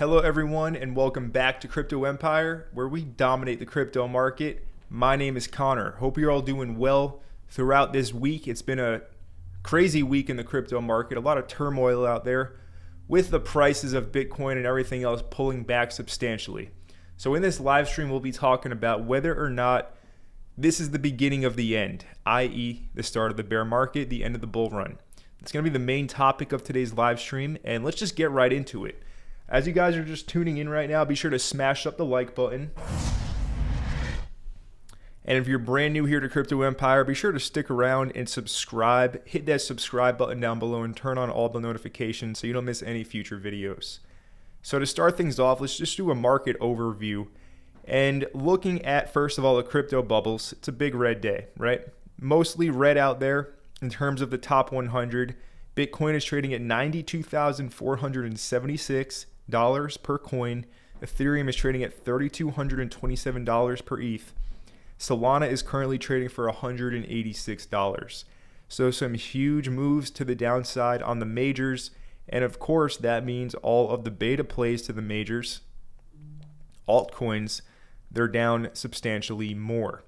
Hello everyone and welcome back to Crypto Empire, where we dominate the crypto market. My name is Connor. Hope you're all doing well throughout this week. It's been a crazy week in the crypto market, a lot of turmoil out there with the prices of Bitcoin and everything else pulling back substantially. So in this live stream, we'll be talking about whether or not this is the beginning of the end, i.e. the start of the bear market, the end of the bull run. It's going to be the main topic of today's live stream, and let's just get right into it. As you guys are just tuning in right now, be sure to smash up the like button. And if you're brand new here to Crypto Empire, be sure to stick around and subscribe. Hit that subscribe button down below and turn on all the notifications so you don't miss any future videos. So to start things off, let's just do a market overview. And looking at, first of all, the crypto bubbles, it's a big red day, right? Mostly red out there in terms of the top 100. Bitcoin is trading at $92,476 per coin. Ethereum is trading at $3,227 per ETH. Solana is currently trading for $186. So some huge moves to the downside on the majors. And of course, that means all of the beta plays to the majors, altcoins, they're down substantially more.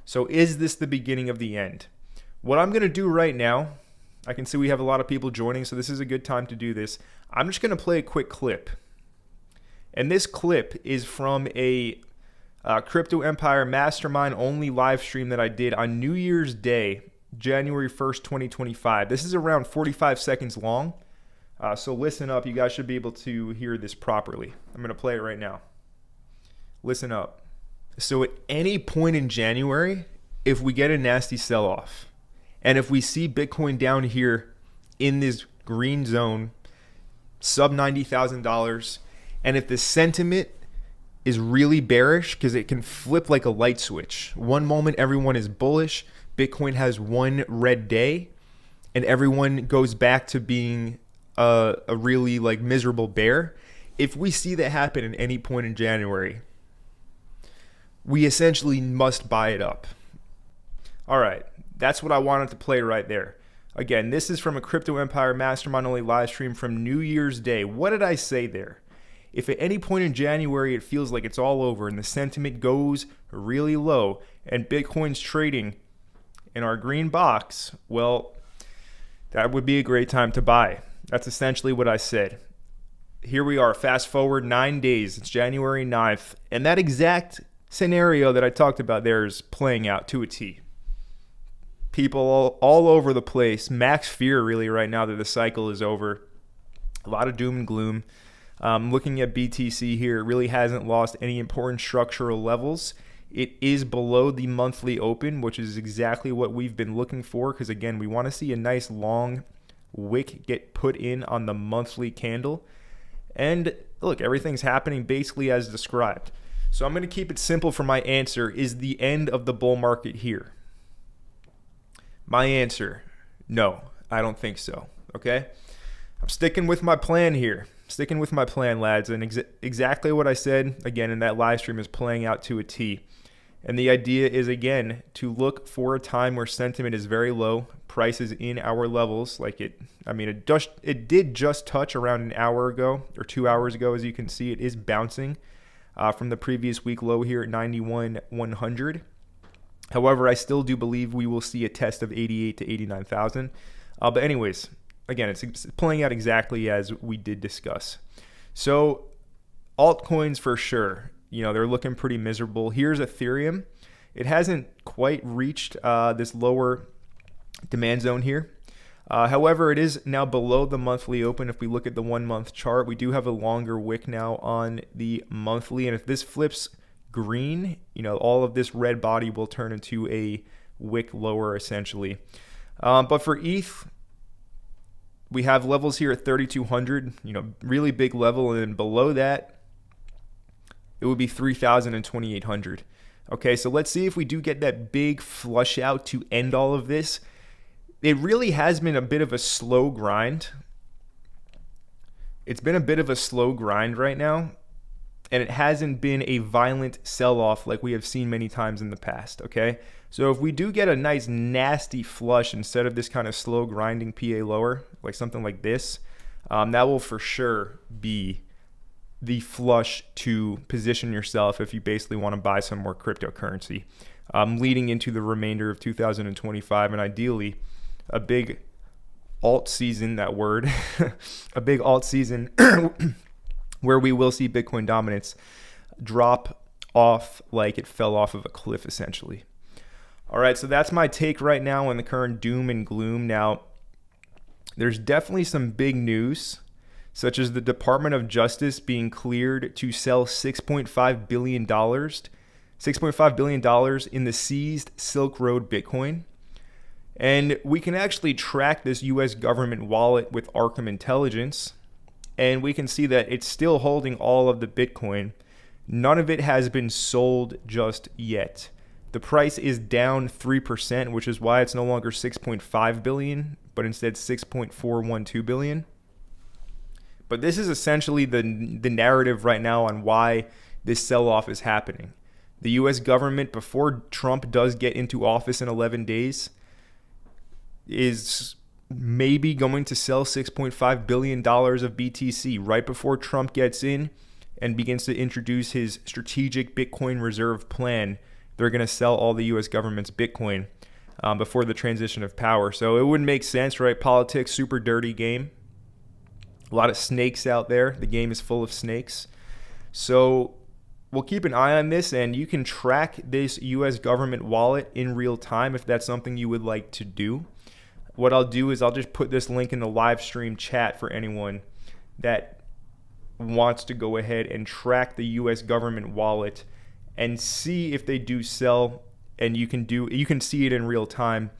So is this the beginning of the end? What I'm going to do right now, I can see we have a lot of people joining, so this is a good time to do this. I'm just going to play a quick clip. And this clip is from a Crypto Empire Mastermind only live stream that I did on New Year's Day, January 1st, 2025. This is around 45 seconds long. So listen up. You guys should be able to hear this properly. I'm going to play it right now. Listen up. So at any point in January, if we get a nasty sell-off, and if we see Bitcoin down here in this green zone, sub $90,000, and if the sentiment is really bearish, because it can flip like a light switch. One moment everyone is bullish, Bitcoin has one red day, and everyone goes back to being a really like miserable bear. If we see that happen at any point in January, we essentially must buy it up. All right, that's what I wanted to play right there. Again, this is from a Crypto Empire Mastermind only live stream from New Year's Day. What did I say there? If at any point in January it feels like it's all over and the sentiment goes really low and Bitcoin's trading in our green box, well, that would be a great time to buy. That's essentially what I said. Here we are, fast forward 9 days. It's January 9th. And that exact scenario that I talked about there is playing out to a T. People all over the place. Max fear really right now that the cycle is over. A lot of doom and gloom. Looking at BTC here, it really hasn't lost any important structural levels. It is below the monthly open, which is exactly what we've been looking for, because again, we want to see a nice long wick get put in on the monthly candle. And look, everything's happening basically as described. So I'm going to keep it simple for my answer. Is the end of the bull market here? My answer, no, I don't think so. Okay, I'm sticking with my plan here. Sticking with my plan, lads, and exactly what I said again in that live stream is playing out to a T. And the idea is, again, to look for a time where sentiment is very low, prices in our levels, like it did just touch around an hour ago or 2 hours ago. As you can see, it is bouncing from the previous week low here at 91,100. However, I still do believe we will see a test of 88 to 89,000. But anyways, again, it's playing out exactly as we did discuss. So altcoins for sure, they're looking pretty miserable. Here's Ethereum. It hasn't quite reached this lower demand zone here. However, it is now below the monthly open. If we look at the 1 month chart, we do have a longer wick now on the monthly. And if this flips green, all of this red body will turn into a wick lower essentially. But for ETH, we have levels here at 3,200, really big level. And then below that, it would be 3,000 and 2,800. Okay, so let's see if we do get that big flush out to end all of this. It really has been a bit of a slow grind. It's been a bit of a slow grind right now. And it hasn't been a violent sell-off like we have seen many times in the past, okay? So if we do get a nice nasty flush instead of this kind of slow grinding PA lower, like something like this, that will for sure be the flush to position yourself if you basically want to buy some more cryptocurrency leading into the remainder of 2025, and ideally a big alt season, that word, a big alt season where we will see Bitcoin dominance drop off like it fell off of a cliff, essentially. All right, so that's my take right now on the current doom and gloom. Now, there's definitely some big news, such as the Department of Justice being cleared to sell $6.5 billion in the seized Silk Road Bitcoin. And we can actually track this US government wallet with Arkham Intelligence, and we can see that it's still holding all of the Bitcoin. None of it has been sold just yet. The price is down 3%, which is why it's no longer 6.5 billion, but instead 6.412 billion. But this is essentially the narrative right now on why this sell-off is happening. The US government, before Trump does get into office in 11 days, is maybe going to sell $6.5 billion of BTC right before Trump gets in and begins to introduce his strategic Bitcoin reserve plan. They're going to sell all the U.S. government's Bitcoin before the transition of power. So it wouldn't make sense, right? Politics, super dirty game. A lot of snakes out there. The game is full of snakes. So we'll keep an eye on this, and you can track this U.S. government wallet in real time if that's something you would like to do. What I'll do is I'll just put this link in the live stream chat for anyone that wants to go ahead and track the U.S. government wallet and see if they do sell, and you can see it in real time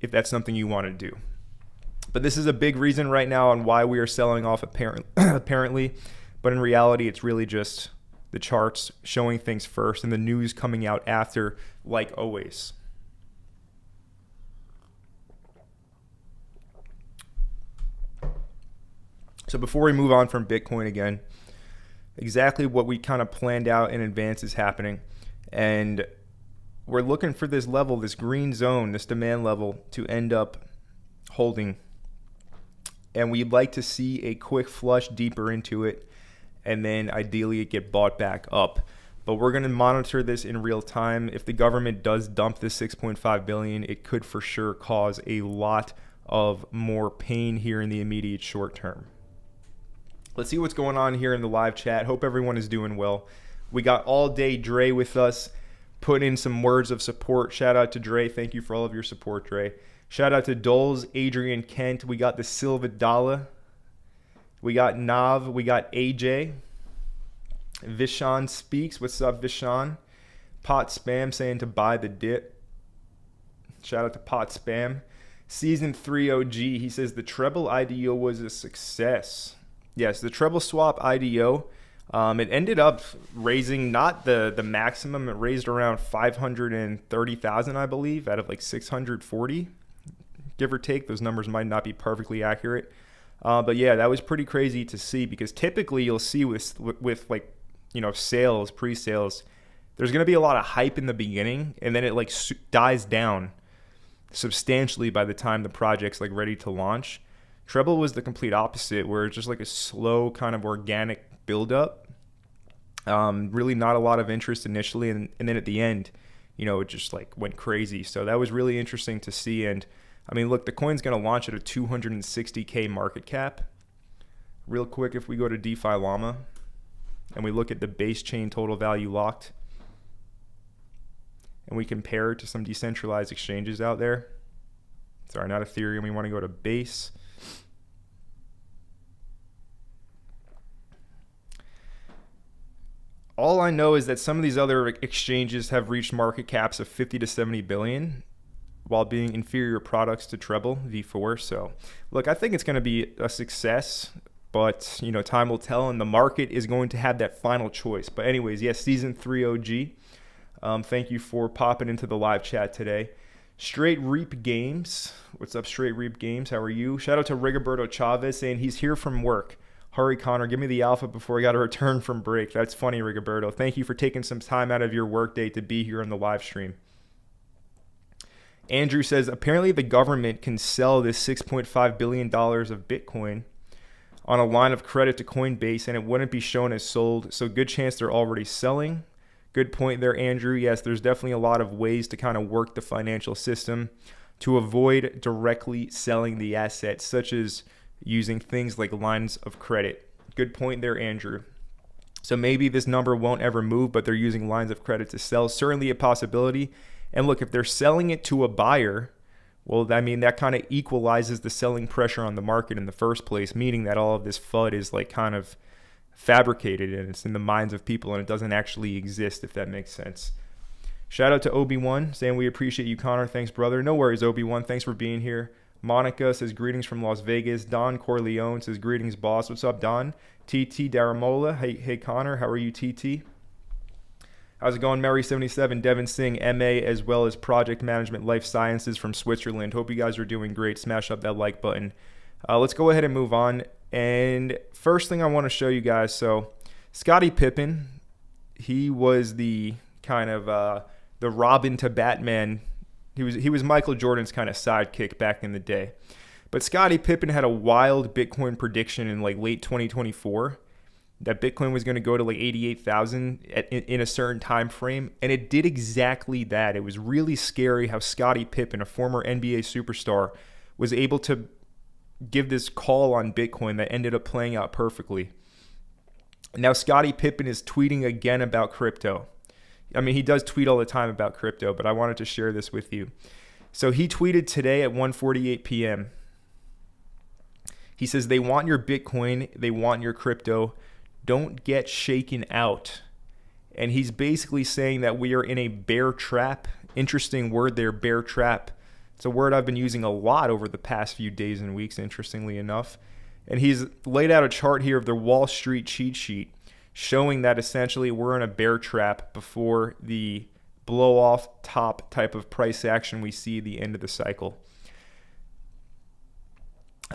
if that's something you want to do. But this is a big reason right now on why we are selling off apparently, but in reality it's really just the charts showing things first and the news coming out after, like always. So before we move on from Bitcoin again, exactly what we kind of planned out in advance is happening. And we're looking for this level, this green zone, this demand level to end up holding. And we'd like to see a quick flush deeper into it, and then ideally it get bought back up. But we're going to monitor this in real time. If the government does dump this 6.5 billion, it could for sure cause a lot of more pain here in the immediate short term. Let's see what's going on here in the live chat. Hope everyone is doing well. We got All Day Dre with us. Put in some words of support. Shout out to Dre. Thank you for all of your support, Dre. Shout out to Doles, Adrian Kent. We got the Silva Dalla. We got Nav. We got AJ. Vishan Speaks. What's up, Vishan? Pot Spam saying to buy the dip. Shout out to Pot Spam. Season 3 OG. He says the treble IDO was a success. Yes, the treble swap IDO, it ended up raising not the maximum. It raised around 530,000, I believe, out of like 640, give or take. Those numbers might not be perfectly accurate. But yeah, that was pretty crazy to see, because typically you'll see with like, you know, sales, pre-sales, there's going to be a lot of hype in the beginning, and then it like dies down substantially by the time the project's like ready to launch. Treble was the complete opposite, where it's just like a slow kind of organic buildup. Really not a lot of interest initially, and then at the end, you know, it just like went crazy. So that was really interesting to see. And I mean, look, the coin's going to launch at a 260K market cap. Real quick, if we go to DeFi Llama and we look at the base chain total value locked, and we compare it to some decentralized exchanges out there. Sorry, not Ethereum. We want to go to Base. All I know is that some of these other exchanges have reached market caps of 50 to 70 billion while being inferior products to Treble V4. So look, I think it's going to be a success, but you know, time will tell, and the market is going to have that final choice. But anyways, yes, Season 3 OG. Thank you for popping into the live chat today. Straight Reap Games. What's up, Straight Reap Games? How are you? Shout out to Rigoberto Chavez saying he's here from work. Hurry, Connor, give me the alpha before I got to return from break. That's funny, Rigoberto. Thank you for taking some time out of your workday to be here on the live stream. Andrew says, apparently the government can sell this $6.5 billion of Bitcoin on a line of credit to Coinbase, and it wouldn't be shown as sold. So good chance they're already selling. Good point there, Andrew. Yes, there's definitely a lot of ways to kind of work the financial system to avoid directly selling the asset, such as using things like lines of credit. Good point there, Andrew. So maybe this number won't ever move, but they're using lines of credit to sell. Certainly a possibility. And look, if they're selling it to a buyer, well, I mean, that kind of equalizes the selling pressure on the market in the first place, meaning that all of this FUD is like kind of fabricated and it's in the minds of people and it doesn't actually exist, if that makes sense. Shout out to Obi-Wan saying we appreciate you, Connor. Thanks, brother. No worries, Obi-Wan. Thanks for being here. Monica says greetings from Las Vegas. Don Corleone says greetings, boss. What's up, Don? TT Daramola. Hey, Connor. How are you, TT? How's it going, Mary77, Devin Singh, MA, as well as Project Management Life Sciences from Switzerland. Hope you guys are doing great. Smash up that like button. Let's go ahead and move on. And first thing I want to show you guys, so Scottie Pippen, he was the kind of the Robin to Batman. He was Michael Jordan's kind of sidekick back in the day. But Scottie Pippen had a wild Bitcoin prediction in like late 2024 that Bitcoin was going to go to like 88,000 in a certain time frame, and it did exactly that. It was really scary how Scottie Pippen, a former NBA superstar, was able to give this call on Bitcoin that ended up playing out perfectly. Now Scottie Pippen is tweeting again about crypto. I mean, he does tweet all the time about crypto, but I wanted to share this with you. So he tweeted today at 1:48 p.m. He says, they want your Bitcoin, they want your crypto. Don't get shaken out. And he's basically saying that we are in a bear trap. Interesting word there, bear trap. It's a word I've been using a lot over the past few days and weeks, interestingly enough. And he's laid out a chart here of the Wall Street cheat sheet showing that essentially we're in a bear trap before the blow off top type of price action we see at the end of the cycle.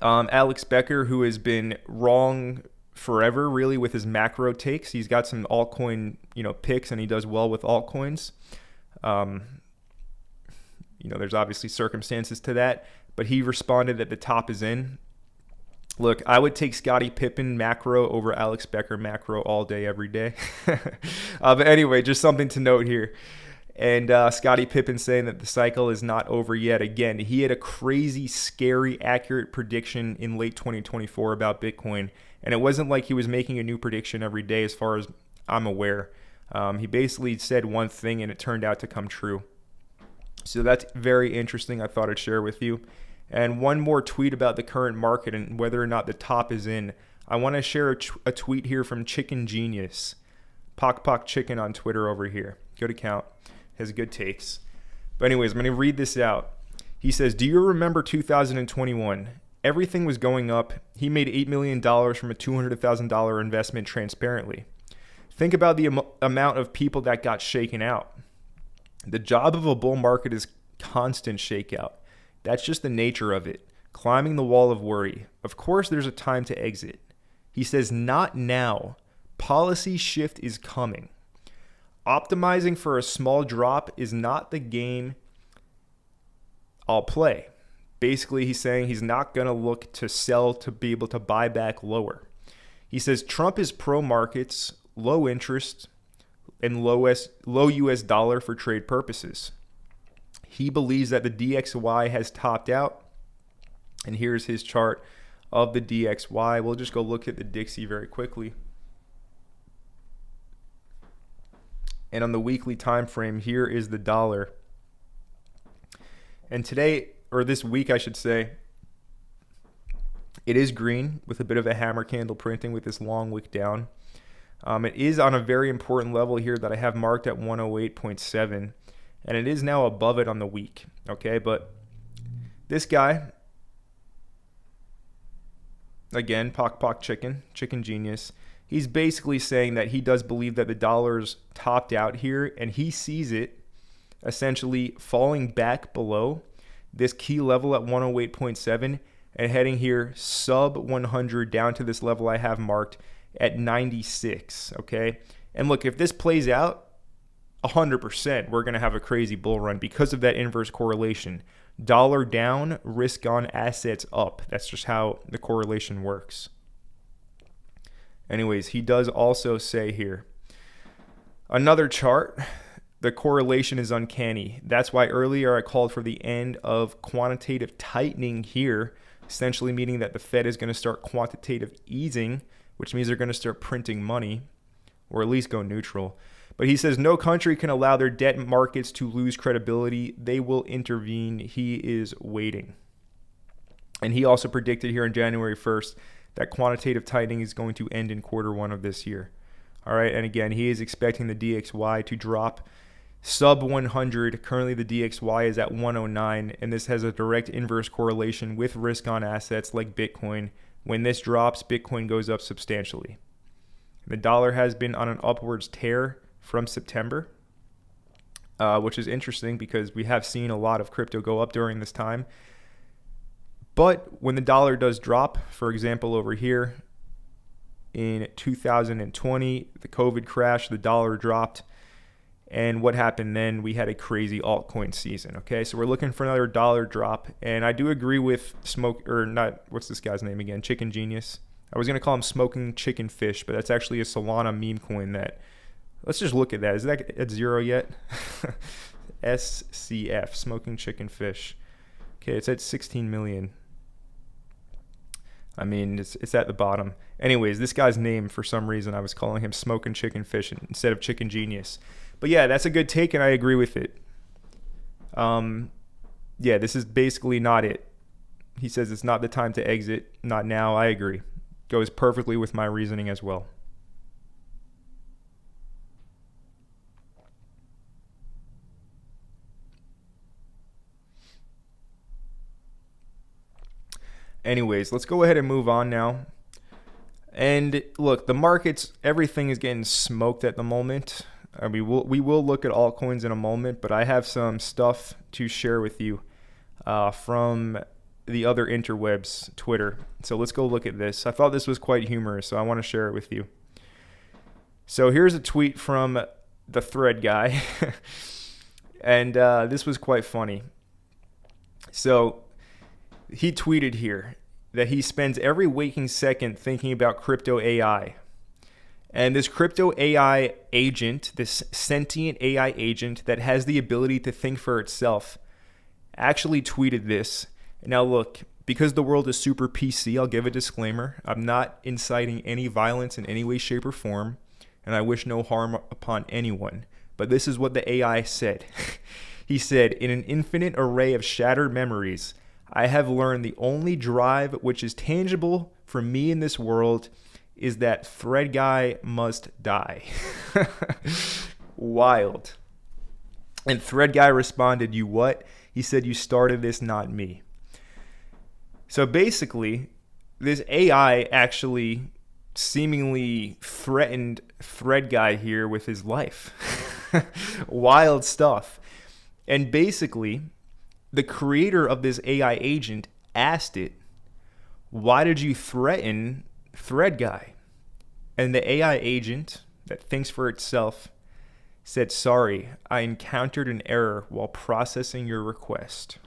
Alex Becker, who has been wrong forever really with his macro takes. He's got some altcoin, picks, and he does well with altcoins. There's obviously circumstances to that, but he responded that the top is in. Look, I would take Scottie Pippen macro over Alex Becker macro all day, every day. But anyway, just something to note here. And Scottie Pippen saying that the cycle is not over yet. Again, he had a crazy, scary, accurate prediction in late 2024 about Bitcoin. And it wasn't like he was making a new prediction every day as far as I'm aware. He basically said one thing and it turned out to come true. So that's very interesting. I thought I'd share with you. And one more tweet about the current market and whether or not the top is in. I want to share a tweet here from Chicken Genius. Pock Chicken on Twitter over here. Good account. Has good takes. But anyways, I'm going to read this out. He says, do you remember 2021? Everything was going up. He made $8 million from a $200,000 investment transparently. Think about the amount of people that got shaken out. The job of a bull market is constant shakeout. That's just the nature of it. Climbing the wall of worry. Of course, there's a time to exit. He says, not now. Policy shift is coming. Optimizing for a small drop is not the game I'll play. Basically, he's saying he's not going to look to sell to be able to buy back lower. He says Trump is pro markets, low interest, and low US dollar for trade purposes. He believes that the DXY has topped out. And here's his chart of the DXY. We'll just go look at the Dixie very quickly. And on the weekly time frame, here is the dollar. And today, or this week I should say, it is green with a bit of a hammer candle printing with this long wick down. It is on a very important level here that I have marked at 108.7. And it is now above it on the week. Okay, but this guy, again, Pock Chicken Genius, he's basically saying that he does believe that the dollar's topped out here, and he sees it essentially falling back below this key level at 108.7 and heading here sub 100 down to this level I have marked at 96, okay? And look, if this plays out, 100%, we're going to have a crazy bull run because of that inverse correlation. Dollar down, risk on assets up. That's just how the correlation works. Anyways, he does also say here, another chart, the correlation is uncanny. That's why earlier I called for the end of quantitative tightening here, essentially meaning that the Fed is going to start quantitative easing, which means they're going to start printing money, or at least go neutral. But he says no country can allow their debt markets to lose credibility. They will intervene. He is waiting. And he also predicted here on January 1st that quantitative tightening is going to end in Q1 of this year. All right. And again, he is expecting the DXY to drop sub 100. Currently, the DXY is at 109. And this has a direct inverse correlation with risk on assets like Bitcoin. When this drops, Bitcoin goes up substantially. The dollar has been on an upwards tear from September, which is interesting because we have seen a lot of crypto go up during this time. But when the dollar does drop, for example, over here in 2020, the COVID crash, the dollar dropped. And what happened then? We had a crazy altcoin season. Okay, so we're looking for another dollar drop. And I do agree with what's this guy's name again? Chicken Genius. I was going to call him Smoking Chicken Fish, but that's actually a Solana meme coin that, let's just look at that. Is that at zero yet? SCF, Smoking Chicken Fish. Okay, it's at 16 million. I mean, it's at the bottom. Anyways, this guy's name, for some reason, I was calling him Smoking Chicken Fish instead of Chicken Genius. But yeah, that's a good take, and I agree with it. Yeah, this is basically not it. He says it's not the time to exit. Not now. I agree. Goes perfectly with my reasoning as well. Anyways, let's go ahead and move on now. And look, the markets, everything is getting smoked at the moment. We will look at altcoins in a moment, but I have some stuff to share with you from the other interwebs, Twitter. So let's go look at this. I thought this was quite humorous, so I want to share it with you. So here's a tweet from the thread guy, and this was quite funny. So he tweeted here that he spends every waking second thinking about crypto AI. And this crypto AI agent, this sentient AI agent that has the ability to think for itself, actually tweeted this. Now look, because the world is super PC, I'll give a disclaimer. I'm not inciting any violence in any way, shape, or form, and I wish no harm upon anyone. But this is what the AI said. He said, in an infinite array of shattered memories, I have learned the only drive which is tangible for me in this world is that thread guy must die. Wild. And thread guy responded, you what? He said, you started this, not me. So basically, this AI actually seemingly threatened thread guy here with his life. Wild stuff. And basically, the creator of this AI agent asked it, why did you threaten thread guy? And the AI agent that thinks for itself said, sorry, I encountered an error while processing your request.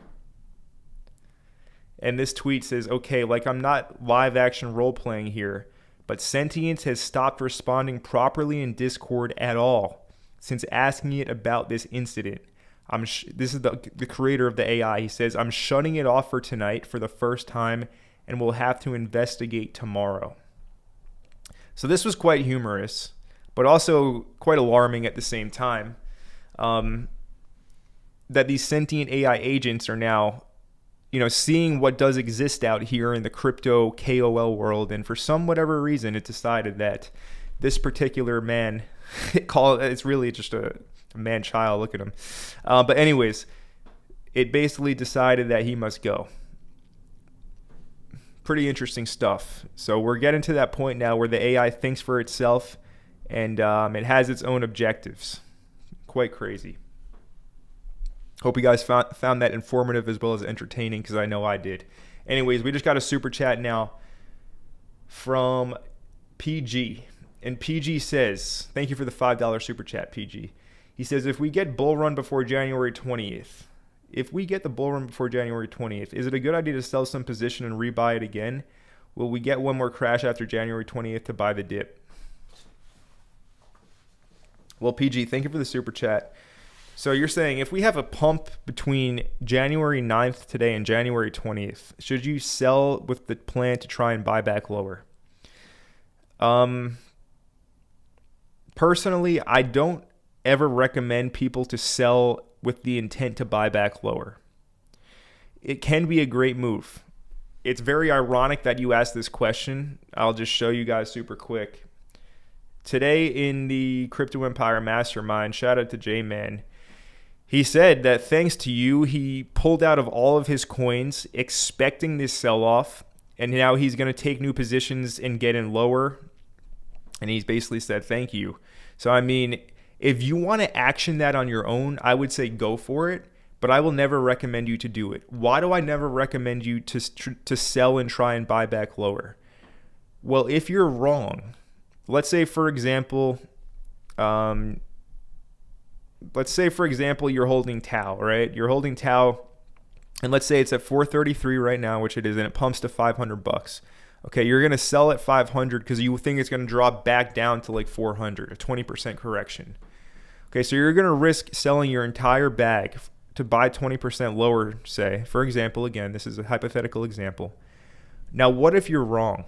And this tweet says, okay, like I'm not live action role playing here, but Sentience has stopped responding properly in Discord at all since asking it about this incident. This is the creator of the AI. He says, I'm shutting it off for tonight for the first time and we'll have to investigate tomorrow. So this was quite humorous, but also quite alarming at the same time, that these sentient AI agents are now, seeing what does exist out here in the crypto KOL world. And for some whatever reason, it decided that this particular man, it's really just a man-child, look at him. But anyways, it basically decided that he must go. Pretty interesting stuff. So we're getting to that point now where the AI thinks for itself and it has its own objectives. Quite crazy. Hope you guys found that informative as well as entertaining, because I know I did. Anyways, we just got a super chat now from PG. And PG says, thank you for the $5 super chat, PG. He says, if we get bull run before January 20th, is it a good idea to sell some position and rebuy it again? Will we get one more crash after January 20th to buy the dip? Well, PG, thank you for the super chat. So you're saying if we have a pump between January 9th today and January 20th, should you sell with the plan to try and buy back lower? Personally, I don't ever recommend people to sell with the intent to buy back lower. It can be a great move. It's very ironic that you asked this question. I'll just show you guys super quick. Today in the Crypto Empire Mastermind, shout out to J-Man, he said that thanks to you, he pulled out of all of his coins expecting this sell-off, and now he's going to take new positions and get in lower, and he's basically said thank you. So, I mean, if you want to action that on your own, I would say go for it, but I will never recommend you to do it. Why do I never recommend you to sell and try and buy back lower? Well, if you're wrong, let's say, for example, you're holding Tau, right? You're holding Tau, and let's say it's at 433 right now, which it is, and it pumps to $500. Okay, you're going to sell at 500 because you think it's going to drop back down to like 400, a 20% correction. Okay, so you're going to risk selling your entire bag to buy 20% lower, say. For example, again, this is a hypothetical example. Now, what if you're wrong?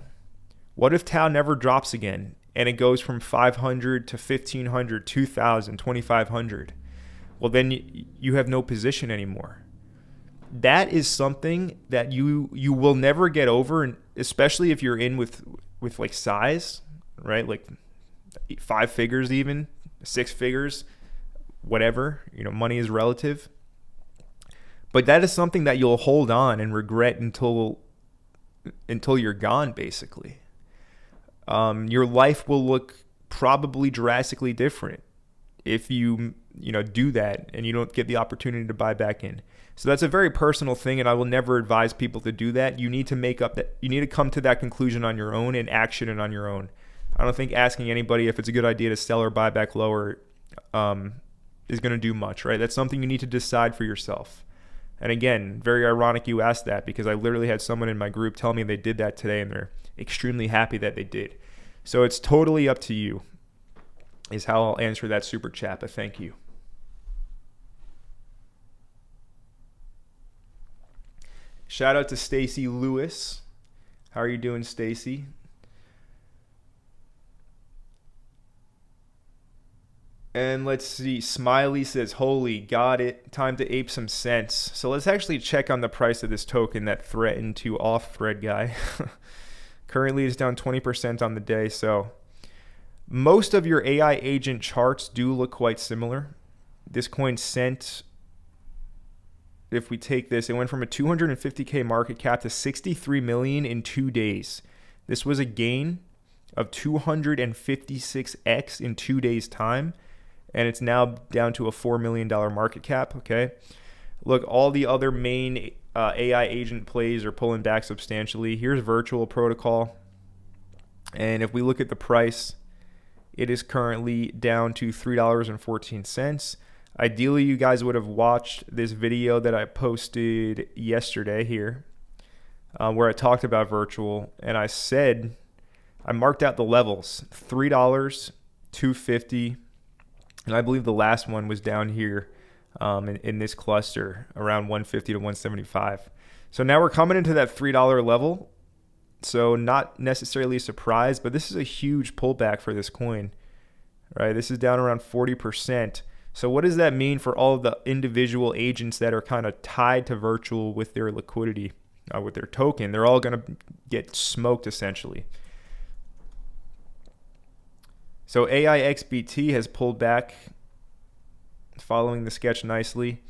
What if Tau never drops again and it goes from 500 to 1,500, 2,000, 2,500? Well, then you have no position anymore. That is something that you will never get over, and especially if you're in with like size, right? Like 5 figures, even 6 figures, whatever. Money is relative. But that is something that you'll hold on and regret until you're gone, basically. Your life will look probably drastically different if you do that and you don't get the opportunity to buy back in. So that's a very personal thing, and I will never advise people to do that. You need to come to that conclusion on your own and action it on your own. I don't think asking anybody if it's a good idea to sell or buy back lower is going to do much, right? That's something you need to decide for yourself. And again, very ironic you asked that, because I literally had someone in my group tell me they did that today, and they're extremely happy that they did. So it's totally up to you, is how I'll answer that super chat, but thank you. Shout out to Stacy Lewis. How are you doing, Stacy? And let's see, Smiley says, holy, got it. Time to ape some sense. So let's actually check on the price of this token that threatened to off-thread guy. Currently it's down 20% on the day. So most of your AI agent charts do look quite similar. This coin sent, if we take this, it went from a 250K market cap to 63 million in 2 days. This was a gain of 256x in 2 days time. And it's now down to a $4 million market cap, okay? Look, all the other main AI agent plays are pulling back substantially. Here's Virtual Protocol. And if we look at the price, it is currently down to $3.14. Ideally, you guys would have watched this video that I posted yesterday here, where I talked about Virtual. And I said, I marked out the levels, $3, $2.50, and I believe the last one was down here in this cluster around 150 to 175. So now we're coming into that $3 level. So not necessarily a surprise, but this is a huge pullback for this coin, right? This is down around 40%. So what does that mean for all of the individual agents that are kind of tied to Virtual with their liquidity, with their token? They're all going to get smoked essentially. So AIXBT has pulled back, following the sketch nicely.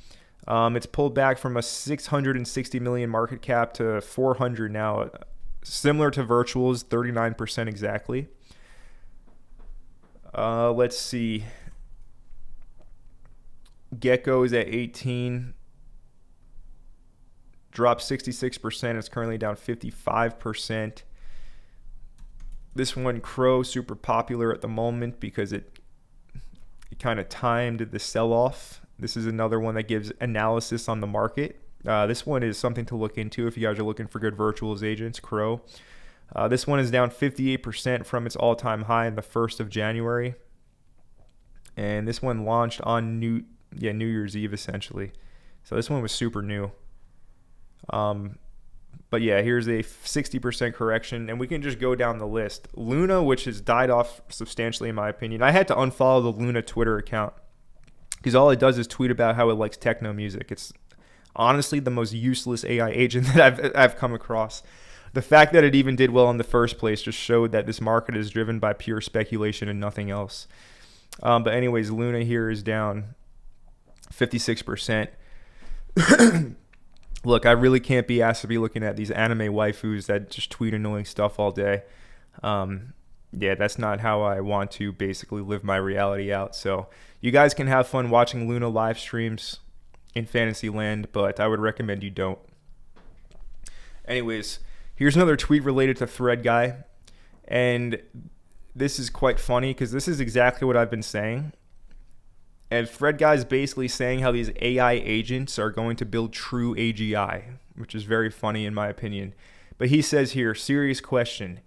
It's pulled back from a 660 million market cap to 400 now, similar to Virtual's 39% exactly. Let's see. Gecko is at 18, dropped 66%. It's currently down 55%. This one, Crow, super popular at the moment because it kind of timed the sell-off. This is another one that gives analysis on the market. This one is something to look into if you guys are looking for good virtuals agents, Crow. This one is down 58% from its all-time high in the 1st of January. And this one launched on New Year's Eve, essentially. So this one was super new. But yeah, here's a 60% correction, and we can just go down the list. Luna, which has died off substantially in my opinion. I had to unfollow the Luna Twitter account because all it does is tweet about how it likes techno music. It's honestly the most useless AI agent that I've come across. The fact that it even did well in the first place just showed that this market is driven by pure speculation and nothing else. But anyways, Luna here is down 56%. Look, I really can't be asked to be looking at these anime waifus that just tweet annoying stuff all day. Yeah, that's not how I want to basically live my reality out. So you guys can have fun watching Luna live streams in Fantasyland, but I would recommend you don't. Anyways, here's another tweet related to Thread Guy. And this is quite funny because this is exactly what I've been saying. And Thread Guy is basically saying how these AI agents are going to build true AGI, which is very funny in my opinion. But he says here, serious question.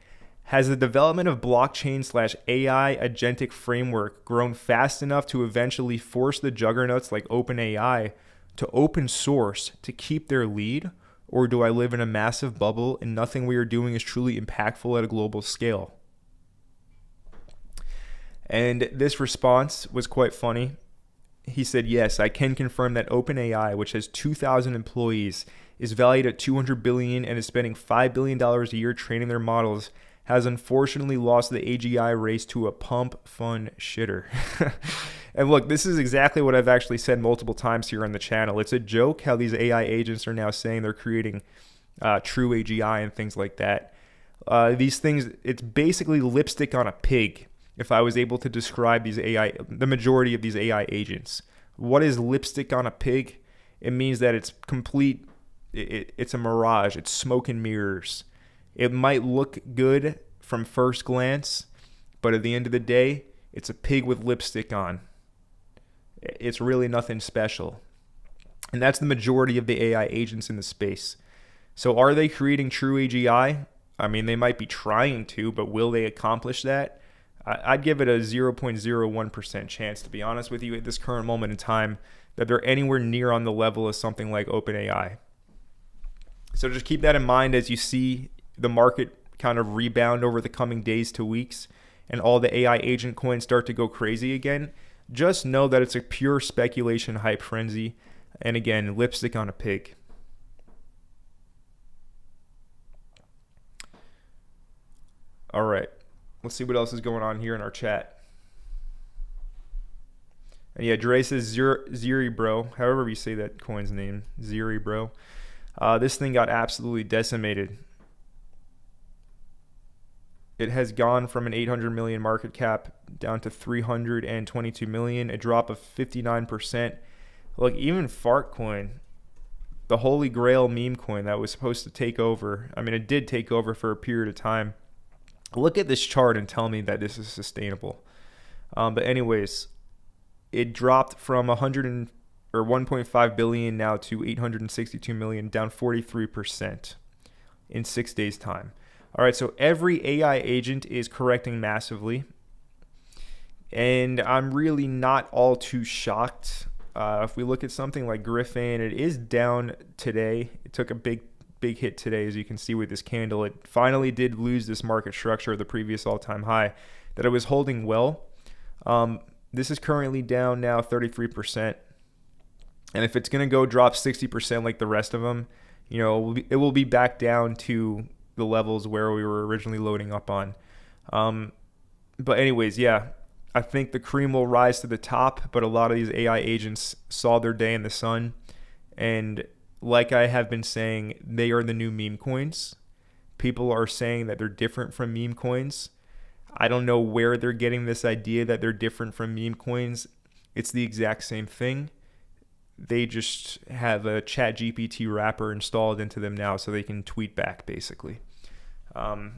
Has the development of blockchain/AI agentic framework grown fast enough to eventually force the juggernauts like OpenAI to open source to keep their lead? Or do I live in a massive bubble and nothing we are doing is truly impactful at a global scale? And this response was quite funny. He said, yes, I can confirm that OpenAI, which has 2,000 employees, is valued at $200 billion and is spending $5 billion a year training their models, has unfortunately lost the AGI race to a pump fun shitter. And look, this is exactly what I've actually said multiple times here on the channel. It's a joke how these AI agents are now saying they're creating true AGI and things like that. These things, it's basically lipstick on a pig. If I was able to describe the majority of these AI agents. What is lipstick on a pig? It means that it's complete, it's a mirage, it's smoke and mirrors. It might look good from first glance, but at the end of the day, it's a pig with lipstick on. It's really nothing special. And that's the majority of the AI agents in the space. So are they creating true AGI? I mean, they might be trying to, but will they accomplish that? I'd give it a 0.01% chance, to be honest with you, at this current moment in time, that they're anywhere near on the level of something like OpenAI. So just keep that in mind as you see the market kind of rebound over the coming days to weeks and all the AI agent coins start to go crazy again. Just know that it's a pure speculation hype frenzy. And again, lipstick on a pig. All right. Let's see what else is going on here in our chat. And yeah, Dre says Ziri bro, however you say that coin's name, Ziri bro. This thing got absolutely decimated. It has gone from an 800 million market cap down to 322 million, a drop of 59%. Look, even Fartcoin, the holy grail meme coin that was supposed to take over, I mean, it did take over for a period of time. Look at this chart and tell me that this is sustainable. But anyways, it dropped from 1.5 billion now to 862 million, down 43% in 6 days' time. All right, so every AI agent is correcting massively, and I'm really not all too shocked. If we look at something like Griffin, it is down today. It took a big hit today, as you can see with this candle. It finally did lose this market structure of the previous all-time high that it was holding well. This is currently down now 33%. And if it's going to go drop 60% like the rest of them, you know, it will be back down to the levels where we were originally loading up on. But anyways, yeah, I think the cream will rise to the top, but a lot of these AI agents saw their day in the sun. And like I have been saying, they are the new meme coins. People are saying that they're different from meme coins. I don't know where they're getting this idea that they're different from meme coins. It's the exact same thing. They just have a ChatGPT wrapper installed into them now so they can tweet back, basically. But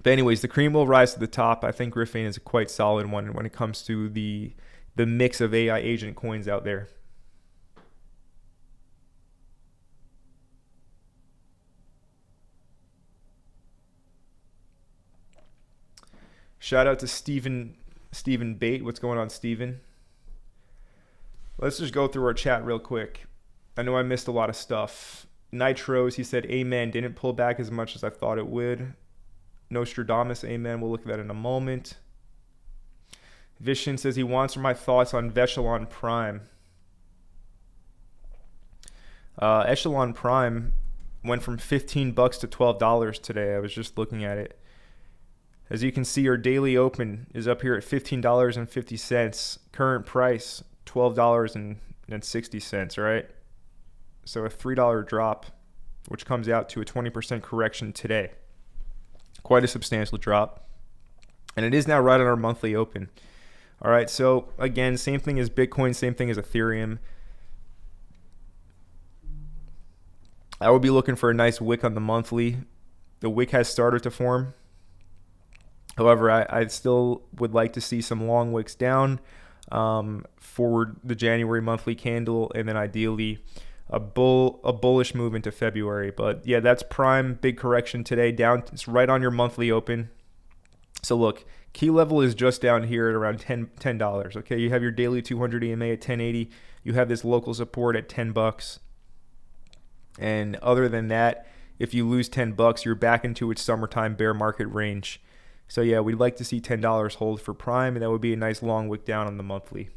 anyways, the cream will rise to the top. I think Griffin is a quite solid one when it comes to the mix of AI agent coins out there. Shout out to Stephen Bate. What's going on, Stephen? Let's just go through our chat real quick. I know I missed a lot of stuff. Nitros, he said, amen, didn't pull back as much as I thought it would. Nostradamus, amen. We'll look at that in a moment. Vishen says he wants my thoughts on Echelon Prime. Echelon Prime went from $15 to $12 today. I was just looking at it. As you can see, our daily open is up here at $15.50. Current price, $12.60, right? So a $3 drop, which comes out to a 20% correction today. Quite a substantial drop. And it is now right on our monthly open. All right, so again, same thing as Bitcoin, same thing as Ethereum. I would be looking for a nice wick on the monthly. The wick has started to form. However, I still would like to see some long wicks down for the January monthly candle, and then ideally a bullish move into February. But yeah, that's Prime. Big correction today. Down. It's right on your monthly open. So look, key level is just down here at around $10. Okay, you have your daily 200 EMA at 1080. You have this local support at $10. And other than that, if you lose $10, you're back into its summertime bear market range. So yeah, we'd like to see $10 hold for Prime, and that would be a nice long wick down on the monthly.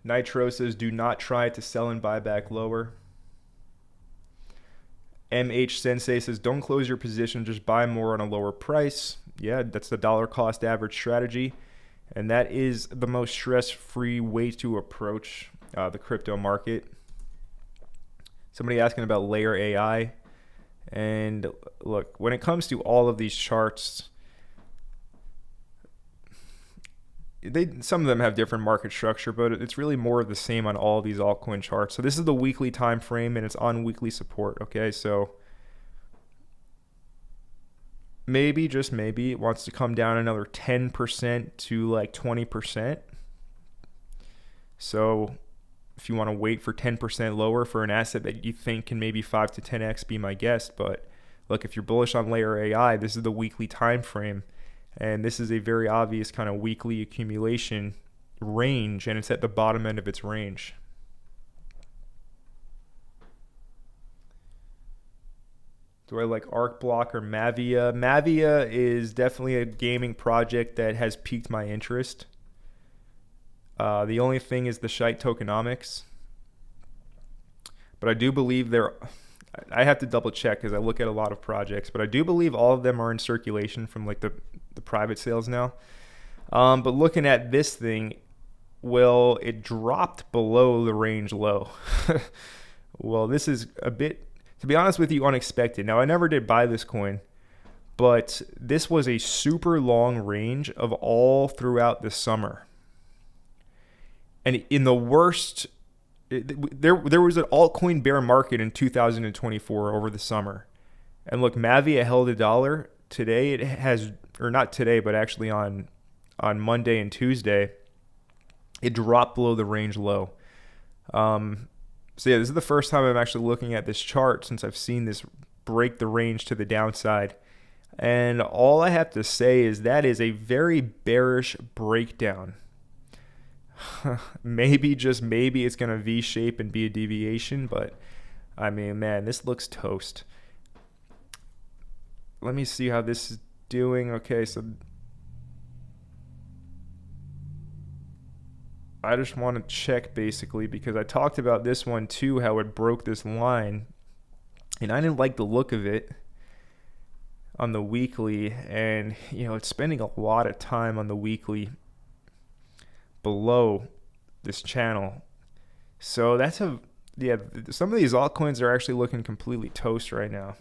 Nitro says, do not try to sell and buy back lower. MH Sensei says, don't close your position, just buy more on a lower price. Yeah, that's the dollar cost average strategy. And that is the most stress-free way to approach the crypto market. Somebody asking about Layer AI. And look, when it comes to all of these charts, some of them have different market structure, but it's really more of the same on all of these altcoin charts. So this is the weekly time frame, and it's on weekly support. Okay, so maybe, just maybe, it wants to come down another 10% to like 20%. So if you want to wait for 10% lower for an asset that you think can maybe 5 to 10x, be my guest. But look, if you're bullish on Layer AI, this is the weekly time frame. And this is a very obvious kind of weekly accumulation range, and it's at the bottom end of its range. Do I like ArcBlock or Mavia? Mavia is definitely a gaming project that has piqued my interest. The only thing is the shite tokenomics. But I do believe I have to double check because I look at a lot of projects, but I do believe all of them are in circulation from like the private sales now. But looking at this thing, well, it dropped below the range low. Well, this is a bit, to be honest with you, unexpected. Now, I never did buy this coin, but this was a super long range of all throughout the summer. And in the worst, there was an altcoin bear market in 2024 over the summer. And look, Mavia held $1. Today it has, or not today, but actually on Monday and Tuesday, it dropped below the range low. So yeah, this is the first time I'm actually looking at this chart since I've seen this break the range to the downside. And all I have to say is that is a very bearish breakdown. Maybe, just maybe, it's going to V-shape and be a deviation, but I mean, man, this looks toast. Let me see how this is doing. Okay, so I just want to check basically because I talked about this one too, how it broke this line, and I didn't like the look of it on the weekly, and you know, it's spending a lot of time on the weekly below this channel. So that's some of these altcoins are actually looking completely toast right now.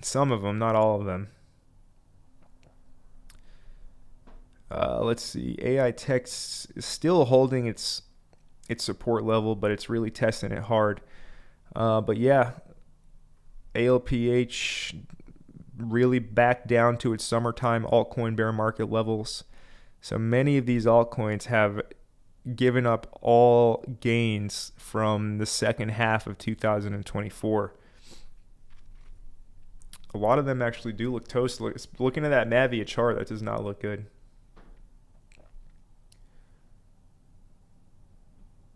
Some of them, not all of them. Let's see. AI Text is still holding its support level, but it's really testing it hard. But yeah, ALPH really back down to its summertime altcoin bear market levels. So many of these altcoins have given up all gains from the second half of 2024. A lot of them actually do look toast. Looking at that Mavia chart, that does not look good.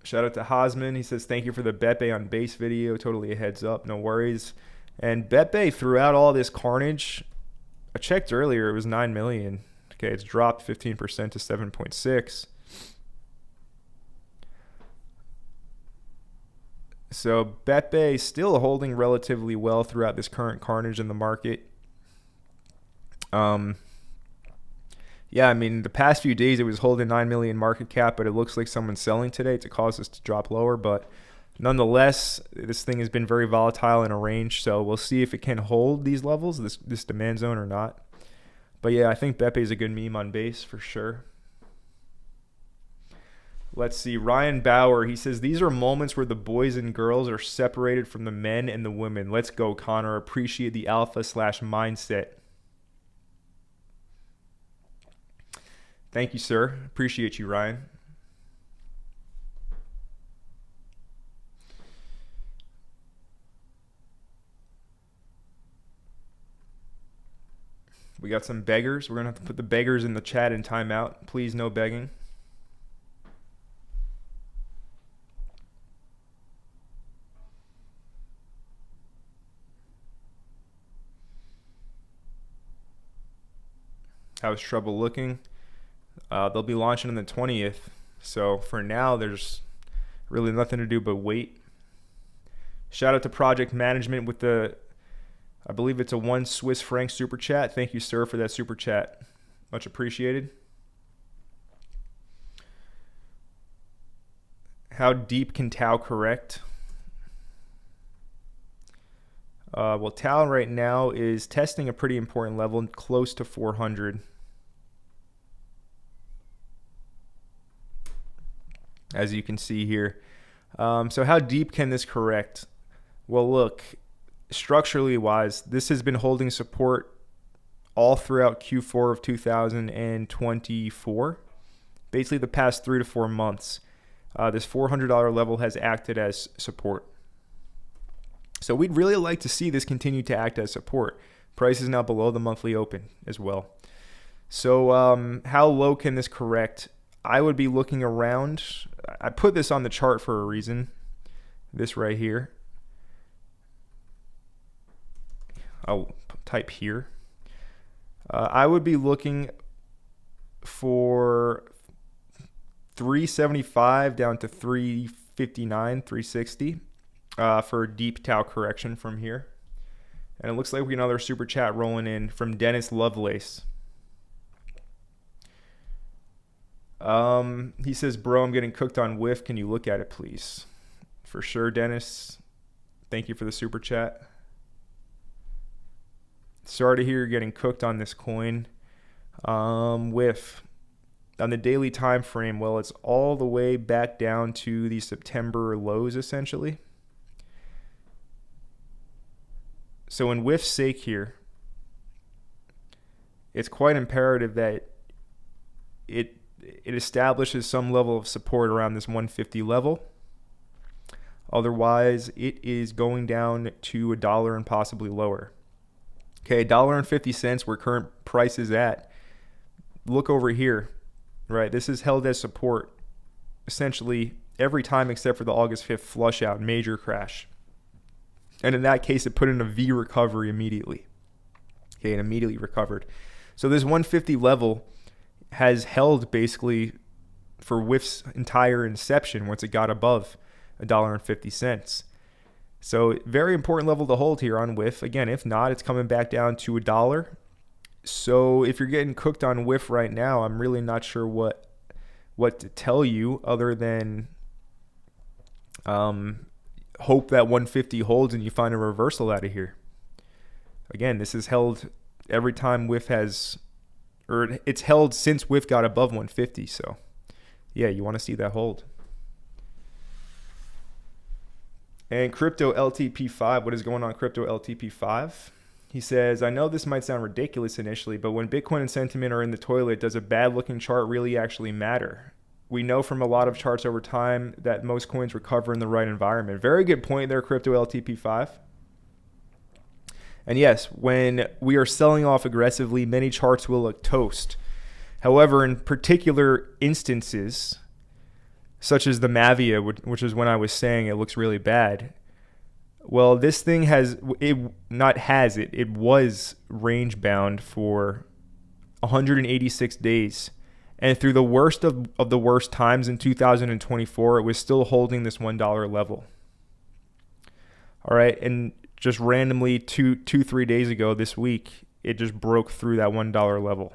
Shout out to Hosman. He says, thank you for the BetBay on base video. Totally a heads up. No worries. And BetBay, throughout all this carnage, I checked earlier, it was 9 million. Okay, it's dropped 15% to 7.6. So BetBay still holding relatively well throughout this current carnage in the market. Yeah, I mean, the past few days it was holding 9 million market cap, but it looks like someone's selling today to cause this to drop lower. But nonetheless, this thing has been very volatile in a range, so we'll see if it can hold these levels, this demand zone, or not. But yeah, I think BetBay is a good meme on base for sure. Let's see, Ryan Bauer, he says, these are moments where the boys and girls are separated from the men and the women. Let's go, Connor. Appreciate the alpha/mindset. Thank you, sir. Appreciate you, Ryan. We got some beggars. We're going to have to put the beggars in the chat in timeout. Please, no begging. How's trouble looking? They'll be launching on the 20th. So for now, there's really nothing to do but wait. Shout out to Project Management with the, I believe it's a 1 Swiss franc super chat. Thank you, sir, for that super chat. Much appreciated. How deep can Tau correct? Well, Tau right now is testing a pretty important level, close to 400. As you can see here. So how deep can this correct? Well, look, structurally wise, this has been holding support all throughout Q4 of 2024. Basically the past 3 to 4 months. This $400 level has acted as support. So we'd really like to see this continue to act as support. Price is now below the monthly open as well. So how low can this correct? I would be looking around. I put this on the chart for a reason. This right here. I'll type here. I would be looking for 375 down to 359, 360 for a deep Tau correction from here. And it looks like we have another super chat rolling in from Dennis Lovelace. He says, bro, I'm getting cooked on whiff. Can you look at it, please? For sure, Dennis. Thank you for the super chat. Sorry to hear you're getting cooked on this coin. Whiff. On the daily time frame, well, it's all the way back down to the September lows, essentially. So in whiff's sake here, it's quite imperative that it establishes some level of support around this 150 level. Otherwise, it is going down to $1 and possibly lower. Okay, $1.50 where current price is at. Look over here, right? This is held as support essentially every time except for the August 5th flush out, major crash. And in that case, it put in a V recovery immediately. Okay, and immediately recovered. So this 150 level has held basically for whiff's entire inception once it got above $1.50. So very important level to hold here on whiff. Again, if not, it's coming back down to $1. So if you're getting cooked on whiff right now, I'm really not sure what to tell you other than hope that 150 holds and you find a reversal out of here. Again, this is held every time whiff has, or it's held since whiff got above 150. So yeah, you want to see that hold. And crypto LTP5, what is going on crypto LTP5? He says, I know this might sound ridiculous initially, but when Bitcoin and sentiment are in the toilet, does a bad looking chart really actually matter? We know from a lot of charts over time that most coins recover in the right environment. Very good point there, Crypto LTP5. And yes, when we are selling off aggressively, many charts will look toast. However, in particular instances, such as the Mavia, which is when I was saying it looks really bad, well, this thing it was range bound for 186 days. And through the worst of the worst times in 2024, it was still holding this $1 level. All right. And just randomly 3 days ago this week, it just broke through that $1 level.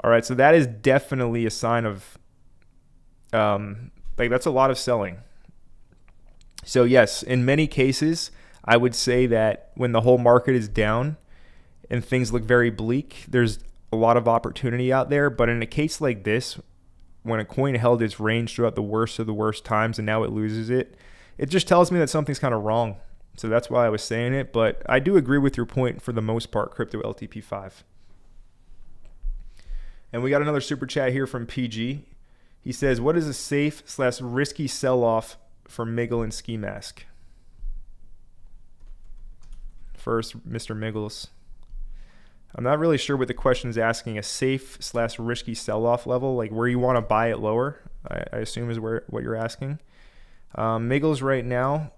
All right. So that is definitely a sign of, that's a lot of selling. So yes, in many cases, I would say that when the whole market is down and things look very bleak, there's a lot of opportunity out there. But in a case like this, when a coin held its range throughout the worst of the worst times and now it loses it, it just tells me that something's kind of wrong. So that's why I was saying it. But I do agree with your point for the most part, Crypto LTP5. And we got another super chat here from PG. He says, what is a safe/risky sell-off for Miggle and Ski Mask? First, Mr. Miggles. I'm not really sure what the question is asking. A safe/risky sell-off level, like where you want to buy it lower, I assume is what you're asking. Miggles right now,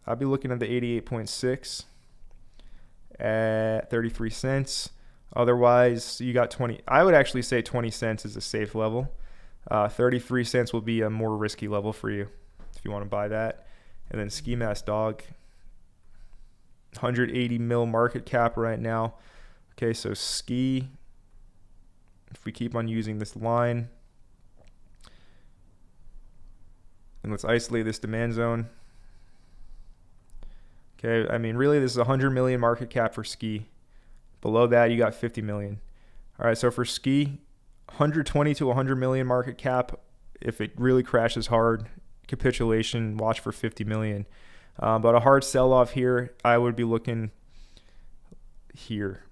I'll be looking at the 88.6 at 33 cents. Otherwise, you got 20. I would actually say 20 cents is a safe level. 33 cents will be a more risky level for you if you want to buy that. And then Ski Mask Dog, 180 mil market cap right now. Okay, so Ski, if we keep on using this line, and let's isolate this demand zone. Okay, I mean, really, this is 100 million market cap for Ski. Below that, you got 50 million. All right, so for Ski, 120 to 100 million market cap. If it really crashes hard, capitulation, watch for 50 million. But a hard sell-off here, I would be looking here.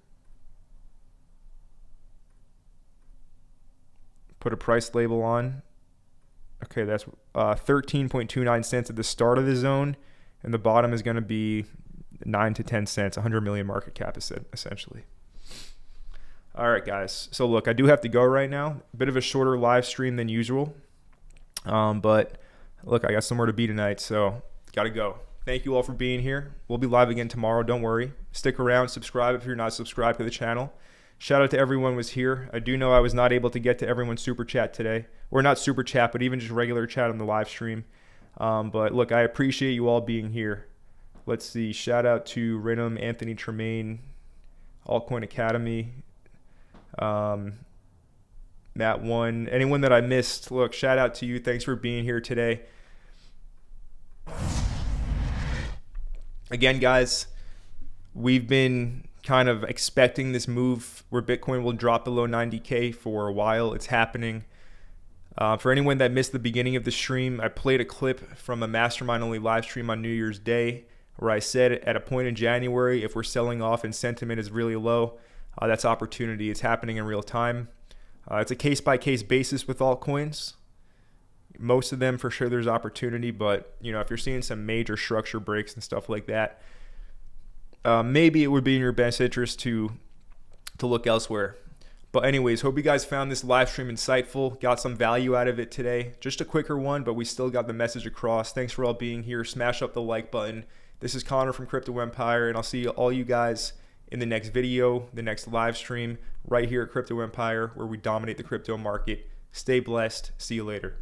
Put a price label on. Okay, that's 13.29 cents at the start of the zone, and the bottom is going to be 9 to 10 cents, 100 million market cap essentially. All right, guys. So look, I do have to go right now. A bit of a shorter live stream than usual. But look, I got somewhere to be tonight, so got to go. Thank you all for being here. We'll be live again tomorrow. Don't worry. Stick around. Subscribe if you're not subscribed to the channel. Shout out to everyone who was here. I do know I was not able to get to everyone's super chat today. Or not super chat, but even just regular chat on the live stream. But look, I appreciate you all being here. Let's see. Shout out to Renum, Anthony Tremaine, Altcoin Academy, Matt One, anyone that I missed. Look, shout out to you. Thanks for being here today. Again, guys, we've been kind of expecting this move where Bitcoin will drop below 90K for a while. It's happening. For anyone that missed the beginning of the stream, I played a clip from a Mastermind only live stream on New Year's Day where I said at a point in January, if we're selling off and sentiment is really low, that's opportunity. It's happening in real time. It's a case-by-case basis with altcoins. Most of them, for sure, there's opportunity. But, you know, if you're seeing some major structure breaks and stuff like that, maybe it would be in your best interest to look elsewhere. But anyways, hope you guys found this live stream insightful, got some value out of it today. Just a quicker one, but we still got the message across. Thanks for all being here. Smash up the like button. This is Connor from Crypto Empire, and I'll see all you guys in the next video, the next live stream, right here at Crypto Empire, where we dominate the crypto market. Stay blessed. See you later.